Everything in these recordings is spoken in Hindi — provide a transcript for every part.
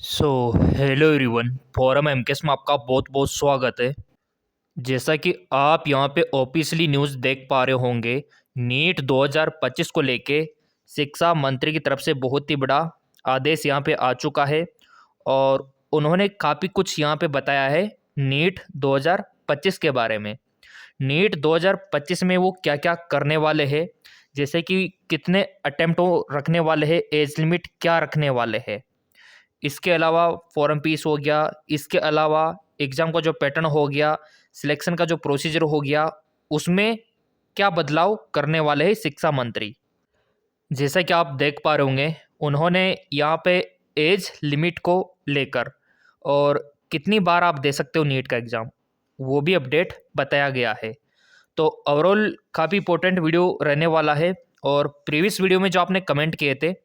So hello everyone, forum MKS में आपका बहुत बहुत स्वागत है। जैसा कि आप यहाँ पे ऑफिशियली न्यूज़ देख पा रहे होंगे, नीट 2025 को लेके शिक्षा मंत्री की तरफ से बहुत ही बड़ा आदेश यहाँ पे आ चुका है और उन्होंने काफ़ी कुछ यहाँ पे बताया है नीट 2025 के बारे में। नीट 2025 में वो क्या क्या करने वाले हैं, जैसे कि कितने अटेम्प्ट रखने वाले हैं, एज लिमिट क्या रखने वाले हैं, इसके अलावा फॉरम फीस हो गया, इसके अलावा एग्ज़ाम का जो पैटर्न हो गया, सिलेक्शन का जो प्रोसीजर हो गया, उसमें क्या बदलाव करने वाले हैं शिक्षा मंत्री। जैसा कि आप देख पा रहे होंगे, उन्होंने यहाँ पे एज लिमिट को लेकर और कितनी बार आप दे सकते हो नीट का एग्ज़ाम, वो भी अपडेट बताया गया है। तो ओवरऑल काफ़ी इंपॉर्टेंट वीडियो रहने वाला है और प्रीवियस वीडियो में जो आपने कमेंट किए थे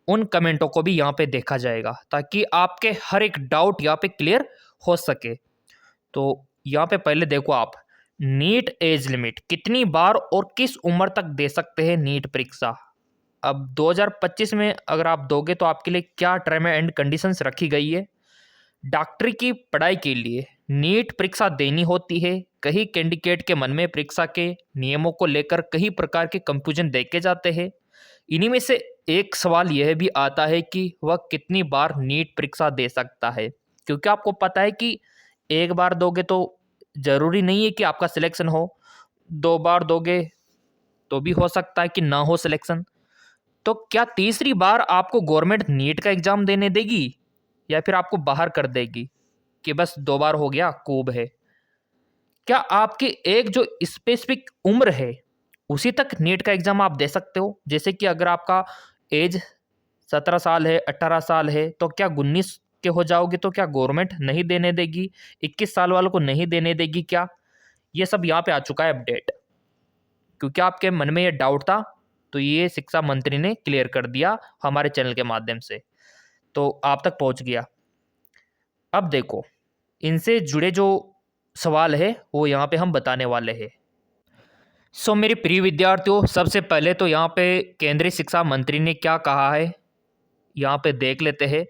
उन कमेंटों को भी यहाँ पे देखा जाएगा ताकि आपके हर एक डाउट यहाँ पे क्लियर हो सके। तो यहाँ पे पहले देखो आप, नीट एज लिमिट कितनी बार और किस उम्र तक दे सकते हैं नीट परीक्षा। अब 2025 में अगर आप दोगे तो आपके लिए क्या टर्म एंड कंडीशंस रखी गई है। डॉक्टरी की पढ़ाई के लिए नीट परीक्षा देनी होती है। कई कैंडिडेट के मन में परीक्षा के नियमों को लेकर कई प्रकार के कंफ्यूजन देखे जाते हैं। इन्हीं में से एक सवाल यह भी आता है कि वह कितनी बार नीट परीक्षा दे सकता है, क्योंकि आपको पता है कि एक बार दोगे तो ज़रूरी नहीं है कि आपका सिलेक्शन हो, दो बार दोगे तो भी हो सकता है कि ना हो सिलेक्शन। तो क्या तीसरी बार आपको गवर्नमेंट नीट का एग्ज़ाम देने देगी या फिर आपको बाहर कर देगी कि बस दो बार हो गया खूब है। क्या आपकी एक जो स्पेसिफिक उम्र है उसी तक नीट का एग्ज़ाम आप दे सकते हो। जैसे कि अगर आपका एज 17 साल है, 18 साल है, तो क्या 19 के हो जाओगे तो क्या गवर्नमेंट नहीं देने देगी, 21 साल वालों को नहीं देने देगी क्या। ये सब यहाँ पे आ चुका है अपडेट, क्योंकि आपके मन में ये डाउट था तो ये शिक्षा मंत्री ने क्लियर कर दिया हमारे चैनल के माध्यम से, तो आप तक पहुँच गया। अब देखो, इनसे जुड़े जो सवाल है वो यहाँ पे हम बताने वाले हैं। मेरे प्रिय विद्यार्थियों, सबसे पहले तो यहाँ पे केंद्रीय शिक्षा मंत्री ने क्या कहा है यहाँ पे देख लेते हैं,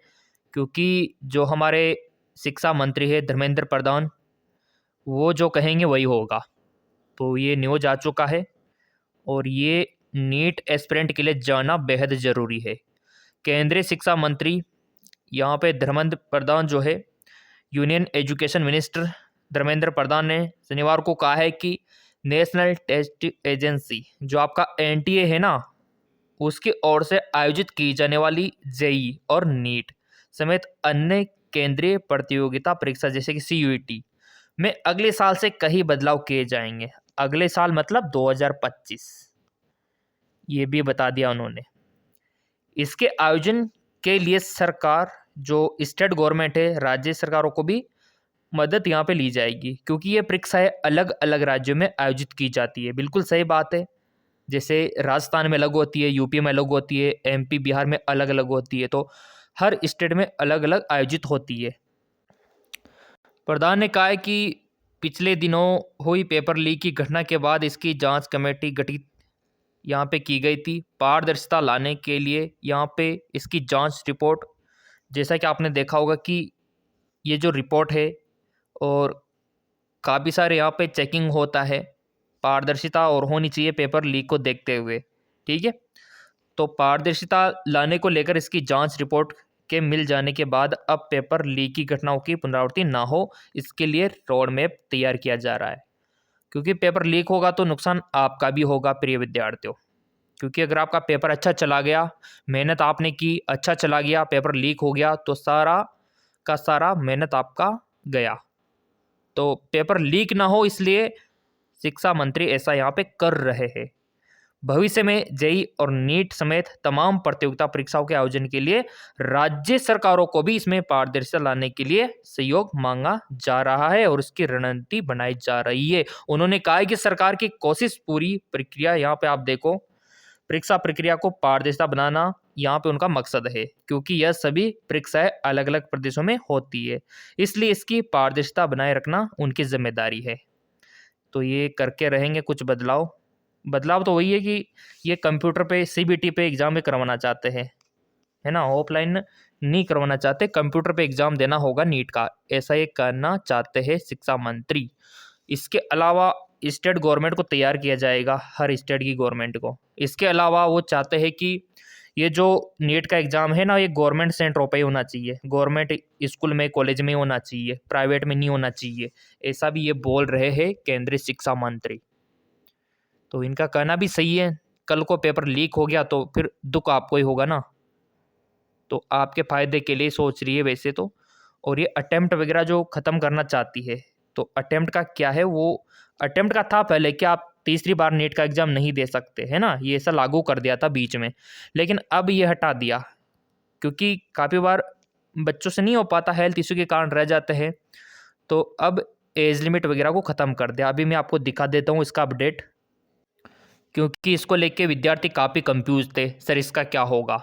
क्योंकि जो हमारे शिक्षा मंत्री है धर्मेंद्र प्रधान, वो जो कहेंगे वही होगा। तो ये न्यूज़ आ चुका है और ये नीट एस्पिरेंट के लिए जानना बेहद ज़रूरी है। केंद्रीय शिक्षा मंत्री यहाँ पे धर्मेंद्र प्रधान जो है, union education minister Dharmendra Pradhan ने शनिवार को कहा है कि नेशनल टेस्ट एजेंसी जो आपका एनटीए है ना, उसकी ओर से आयोजित की जाने वाली जेई और नीट समेत अन्य केंद्रीय प्रतियोगिता परीक्षा जैसे कि सीयूईटी में अगले साल से कई बदलाव किए जाएंगे। अगले साल मतलब 2025, ये भी बता दिया उन्होंने। इसके आयोजन के लिए सरकार जो स्टेट गवर्नमेंट है, राज्य सरकारों को भी मदद यहाँ पे ली जाएगी, क्योंकि ये परीक्षाएं अलग अलग राज्यों में आयोजित की जाती है। बिल्कुल सही बात है, जैसे राजस्थान में अलग होती है, यूपी में अलग होती है, एमपी बिहार में अलग अलग होती है, तो हर स्टेट में अलग अलग आयोजित होती है। प्रधान ने कहा है कि पिछले दिनों हुई पेपर लीक की घटना के बाद इसकी जांच कमेटी गठित यहाँ पे की गई थी पारदर्शिता लाने के लिए। यहाँ पे इसकी जांच रिपोर्ट, जैसा कि आपने देखा होगा कि ये जो रिपोर्ट है और काफ़ी सारे यहाँ पे चेकिंग होता है, पारदर्शिता और होनी चाहिए पेपर लीक को देखते हुए। ठीक है, तो पारदर्शिता लाने को लेकर इसकी जांच रिपोर्ट के मिल जाने के बाद अब पेपर लीक की घटनाओं की पुनरावृत्ति ना हो, इसके लिए रोड मैप तैयार किया जा रहा है। क्योंकि पेपर लीक होगा तो नुकसान आपका भी होगा प्रिय विद्यार्थियों। क्योंकि अगर आपका पेपर अच्छा चला गया, मेहनत आपने की, अच्छा चला गया, पेपर लीक हो गया तो सारा का सारा मेहनत आपका गया। तो पेपर लीक ना हो इसलिए शिक्षा मंत्री ऐसा यहाँ पे कर रहे हैं। भविष्य में जेई और नीट समेत तमाम प्रतियोगिता परीक्षाओं के आयोजन के लिए राज्य सरकारों को भी इसमें पारदर्शिता लाने के लिए सहयोग मांगा जा रहा है और इसकी रणनीति बनाई जा रही है। उन्होंने कहा है कि सरकार की कोशिश पूरी प्रक्रिया, यहाँ पे आप देखो, परीक्षा प्रक्रिया को पारदर्शिता बनाना यहाँ पे उनका मकसद है, क्योंकि यह सभी परीक्षाएं अलग अलग प्रदेशों में होती है, इसलिए इसकी पारदर्शिता बनाए रखना उनकी जिम्मेदारी है। तो ये करके रहेंगे कुछ बदलाव। बदलाव तो वही है कि ये कंप्यूटर पे सीबीटी पे एग्ज़ाम में करवाना चाहते हैं, है ना। ऑफलाइन नहीं करवाना चाहते, कंप्यूटर पे एग्ज़ाम देना होगा नीट का, ऐसा ये करना चाहते हैं शिक्षा मंत्री। इसके अलावा स्टेट गवर्नमेंट को तैयार किया जाएगा, हर स्टेट की गवर्नमेंट को। इसके अलावा वो चाहते हैं कि ये जो नीट का एग्ज़ाम है ना, ये गवर्नमेंट सेंटरों पे ही होना चाहिए, गवर्नमेंट स्कूल में कॉलेज में होना चाहिए, प्राइवेट में नहीं होना चाहिए, ऐसा भी ये बोल रहे हैं केंद्रीय शिक्षा मंत्री। तो इनका कहना भी सही है, कल को पेपर लीक हो गया तो फिर दुख आपको ही होगा ना। तो आपके फ़ायदे के लिए सोच रही है वैसे तो। और ये अटेम्प्ट वगैरह जो ख़त्म करना चाहती है, तो अटेम्प्ट का क्या है, वो अटेम्प्ट का था पहले कि आप तीसरी बार नीट का एग्ज़ाम नहीं दे सकते, है ना, ये ऐसा लागू कर दिया था बीच में, लेकिन अब ये हटा दिया क्योंकि काफ़ी बार बच्चों से नहीं हो पाता, हेल्थ इशू के कारण रह जाते हैं, तो अब एज लिमिट वगैरह को ख़त्म कर दिया। अभी मैं आपको दिखा देता हूँ इसका अपडेट, क्योंकि इसको लेके विद्यार्थी काफ़ी कंफ्यूज थे, सर इसका क्या होगा।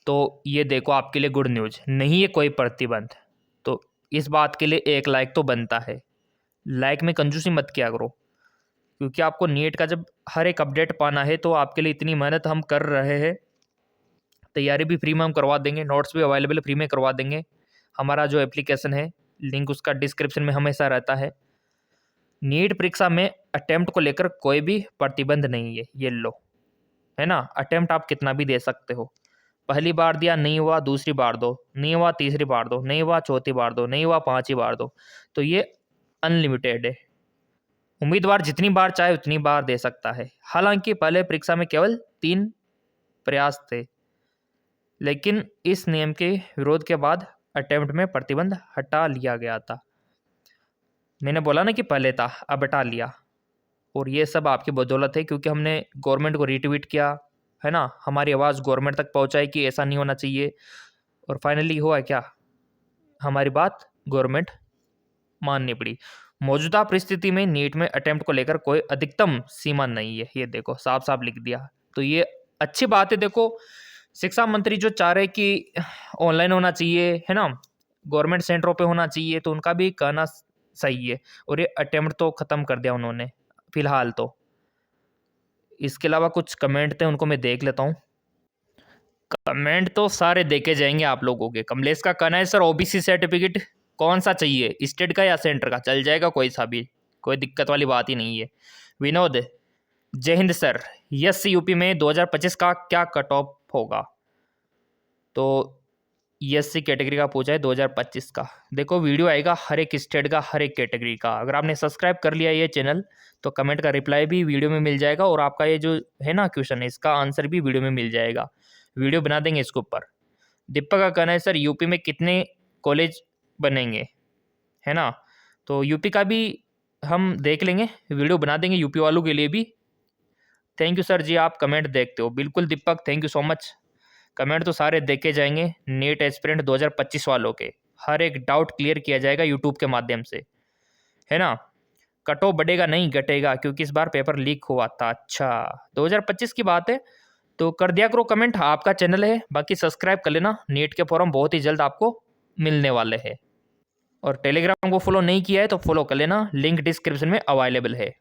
तो ये देखो आपके लिए गुड न्यूज़, नहीं है कोई प्रतिबंध। तो इस बात के लिए एक लाइक तो बनता है, लाइक में कंजूसी मत किया करो, क्योंकि आपको नीट का जब हर एक अपडेट पाना है तो आपके लिए इतनी मेहनत हम कर रहे हैं, तैयारी भी फ्री में हम करवा देंगे, नोट्स भी अवेलेबल फ्री में करवा देंगे। हमारा जो एप्लीकेशन है, लिंक उसका डिस्क्रिप्शन में हमेशा रहता है। नीट परीक्षा में अटेम्प्ट को लेकर कोई भी प्रतिबंध नहीं है, ये लो, है ना। अटेम्प्ट आप कितना भी दे सकते हो, पहली बार दिया नहीं हुआ, दूसरी बार दो, नहीं हुआ तीसरी बार दो, नहीं हुआ चौथी बार दो, नहीं हुआ पांचवी बार दो। तो ये अनलिमिटेड है, उम्मीदवार जितनी बार चाहे उतनी बार दे सकता है। हालांकि पहले परीक्षा में केवल 3 प्रयास थे, लेकिन इस नियम के विरोध के बाद अटेम्प्ट में प्रतिबंध हटा लिया गया था। मैंने बोला ना कि पहले था, अब हटा लिया। और ये सब आपकी बदौलत है, क्योंकि हमने गवर्नमेंट को रीट्वीट किया, है ना, हमारी आवाज़ गवर्नमेंट तक पहुंचाई कि ऐसा नहीं होना चाहिए, और फाइनली हुआ क्या, हमारी बात गवर्नमेंट माननी पड़ी। मौजूदा परिस्थिति में नीट में अटेम्प्ट को लेकर कोई अधिकतम सीमा नहीं है, ये देखो साफ साफ लिख दिया। तो ये अच्छी बात है। देखो शिक्षा मंत्री जो चाह रहे कि ऑनलाइन होना चाहिए, है ना, गवर्नमेंट सेंटरों पे होना चाहिए, तो उनका भी कहना सही है। और ये अटेम्प्ट तो ख़त्म कर दिया उन्होंने फिलहाल तो। इसके अलावा कुछ कमेंट थे, उनको मैं देख लेता हूँ। कमेंट तो सारे देखे जाएंगे आप लोगों के। कमलेश का कहना है, सर ओबीसी सर्टिफिकेट कौन सा चाहिए, स्टेट का या सेंटर का, चल जाएगा कोई सा भी, कोई दिक्कत वाली बात ही नहीं है। विनोद, जय हिंद सर, यस यूपी में 2025 का क्या कट ऑफ होगा। तो एससी कैटेगरी का पूछा है 2025 का। देखो वीडियो आएगा हर एक स्टेट का, हर एक कैटेगरी का। अगर आपने सब्सक्राइब कर लिया ये चैनल, तो कमेंट का रिप्लाई भी वीडियो में मिल जाएगा, और आपका ये जो है ना क्वेश्चन है, इसका आंसर भी वीडियो में मिल जाएगा। वीडियो बना देंगे इसके ऊपर। दीपक का कहना है, सर यूपी में कितने कॉलेज बनेंगे, है ना, तो यूपी का भी हम देख लेंगे, वीडियो बना देंगे यूपी वालों के लिए भी। थैंक यू सर जी, आप कमेंट देखते हो। बिल्कुल Deepak, thank you so much. Comment तो सारे देखे जाएंगे। नीट एस्पिरेंट 2025 वालों के हर एक डाउट क्लियर किया जाएगा यूट्यूब के माध्यम से, है ना। कट ऑफ बढ़ेगा नहीं, घटेगा, क्योंकि इस बार पेपर लीक हुआ था। अच्छा, 2025 की बात है, तो कर दिया करो कमेंट, आपका चैनल है। बाकी सब्सक्राइब कर लेना, नीट के फॉर्म बहुत ही जल्द आपको मिलने वाले हैं। और टेलीग्राम को फॉलो नहीं किया है तो फॉलो कर लेना, लिंक डिस्क्रिप्शन में अवेलेबल है।